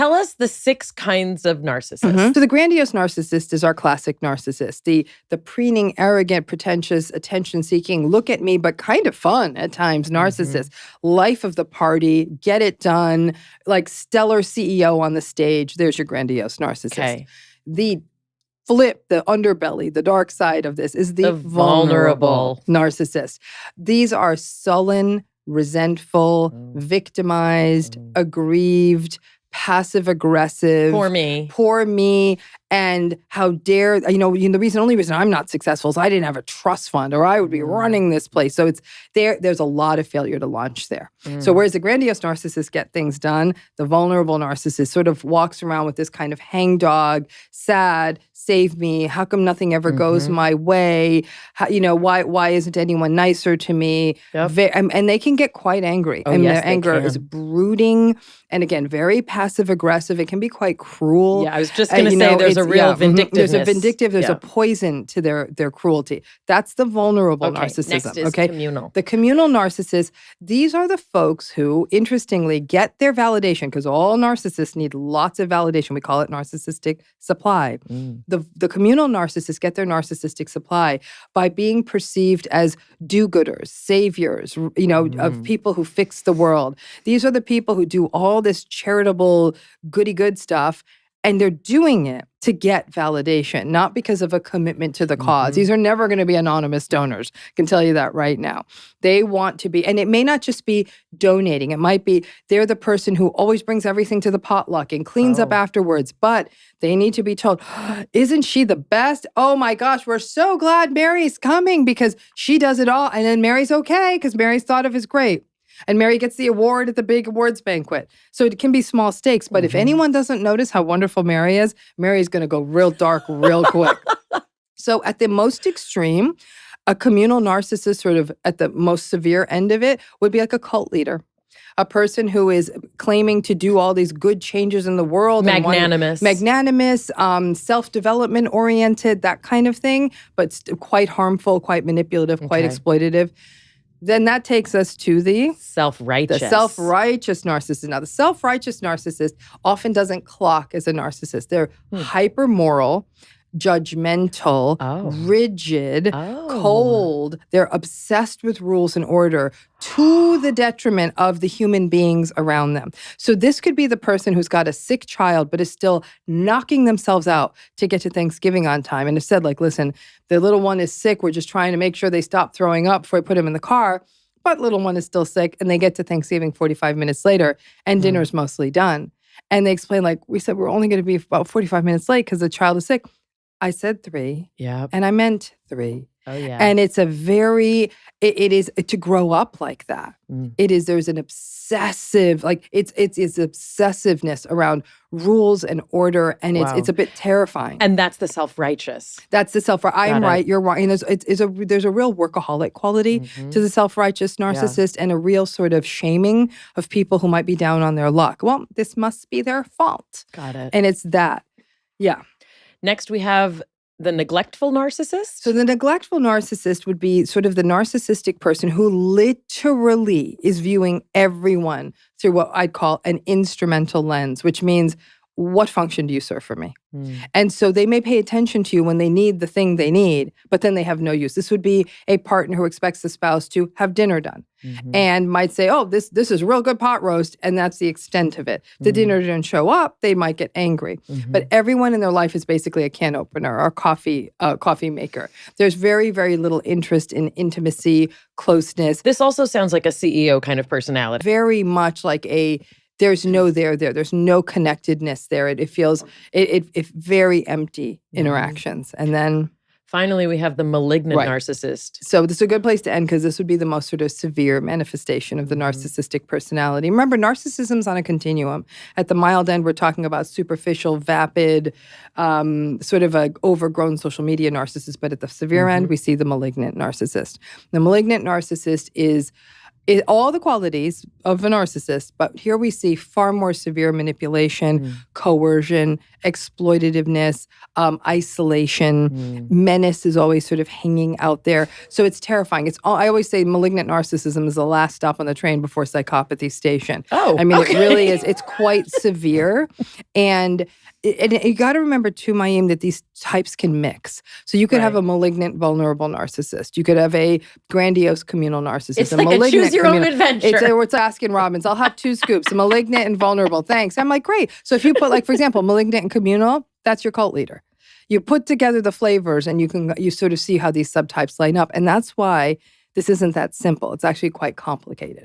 tell us the 6 kinds of narcissists. So the grandiose narcissist is our classic narcissist. The preening, arrogant, pretentious, attention-seeking, look at me, but kind of fun at times narcissist. Life of the party, get it done, like stellar CEO on the stage. There's your grandiose narcissist. Okay. The flip, the underbelly, the dark side of this is the vulnerable narcissist. These are sullen, resentful, victimized, aggrieved, passive-aggressive. Poor me. And how dare, the only reason I'm not successful is I didn't have a trust fund or I would be running this place. So it's there's a lot of failure to launch there. So whereas the grandiose narcissist get things done, the vulnerable narcissist sort of walks around with this kind of hangdog, sad, save me, how come nothing ever goes my way? Why isn't anyone nicer to me? Yep. And they can get quite angry. Their anger is brooding and again, very passive-aggressive. It can be quite cruel. Yeah, I was just going to say there's a real vindictiveness. There's a poison to their cruelty. That's the vulnerable narcissism. Next is communal. The communal narcissists, these are the folks who, interestingly, get their validation, because all narcissists need lots of validation. We call it narcissistic supply. The communal narcissists get their narcissistic supply by being perceived as do-gooders, saviors, of people who fix the world. These are the people who do all this charitable, goody-good stuff, and they're doing it to get validation, not because of a commitment to the cause. These are never going to be anonymous donors. I can tell you that right now. They want to be, and it may not just be donating. It might be they're the person who always brings everything to the potluck and cleans up afterwards, but they need to be told, isn't she the best? Oh my gosh, we're so glad Mary's coming because she does it all. And then Mary's okay because Mary's thought of as great. And Mary gets the award at the big awards banquet. So it can be small stakes. But if anyone doesn't notice how wonderful Mary is, Mary's going to go real dark real quick. So at the most extreme, a communal narcissist, sort of at the most severe end of it, would be like a cult leader. A person who is claiming to do all these good changes in the world. Magnanimous, self-development oriented, that kind of thing, but quite harmful, quite manipulative, quite exploitative. Then that takes us to the self-righteous. The self-righteous narcissist. Now, the self-righteous narcissist often doesn't clock as a narcissist. They're hyper-moral, judgmental, rigid, cold. They're obsessed with rules and order to the detriment of the human beings around them. So this could be the person who's got a sick child but is still knocking themselves out to get to Thanksgiving on time and has said, like, listen, the little one is sick. We're just trying to make sure they stop throwing up before I put him in the car. But little one is still sick, and they get to Thanksgiving 45 minutes later, and dinner's mostly done. And they explain, like, we said we're only going to be about 45 minutes late because the child is sick. I said 3, and I meant 3. Oh, yeah. And it's a very, it is to grow up like that. There's an obsessive, like it's obsessive-ness around rules and order, and it's a bit terrifying. And that's the self-righteous. That's the I'm right, you're wrong. And there's a real workaholic quality to the self-righteous narcissist and a real sort of shaming of people who might be down on their luck. Well, this must be their fault. Got it. And it's that. Yeah. Next, we have the neglectful narcissist. So the neglectful narcissist would be sort of the narcissistic person who literally is viewing everyone through what I'd call an instrumental lens, which means, what function do you serve for me? And so they may pay attention to you when they need the thing they need, but then they have no use. This would be a partner who expects the spouse to have dinner done and might say, oh, this is real good pot roast, and that's the extent of it. The dinner didn't show up, they might get angry. But everyone in their life is basically a can opener or coffee maker. There's very, very little interest in intimacy, closeness. This also sounds like a CEO kind of personality. Very much like there's no there. There's no connectedness there. It feels very empty interactions. And then finally, we have the malignant narcissist. So this is a good place to end because this would be the most sort of severe manifestation of the narcissistic personality. Remember, narcissism's on a continuum. At the mild end, we're talking about superficial, vapid, sort of a overgrown social media narcissist. But at the severe end, we see the malignant narcissist. The malignant narcissist is all the qualities of a narcissist, but here we see far more severe manipulation, coercion, exploitativeness, isolation, menace is always sort of hanging out there. So it's terrifying. I always say malignant narcissism is the last stop on the train before psychopathy station. Oh, I mean, okay. It really is. It's quite severe. And you got to remember too, Mayim, that these types can mix. So you could have a malignant, vulnerable narcissist. You could have a grandiose, communal narcissist. It's like a choose your own adventure. It's Baskin Robbins. I'll have 2 scoops, malignant and vulnerable. Thanks. I'm like, great. So if you put, like, for example, malignant and communal, that's your cult leader. You put together the flavors and you sort of see how these subtypes line up. And that's why this isn't that simple. It's actually quite complicated.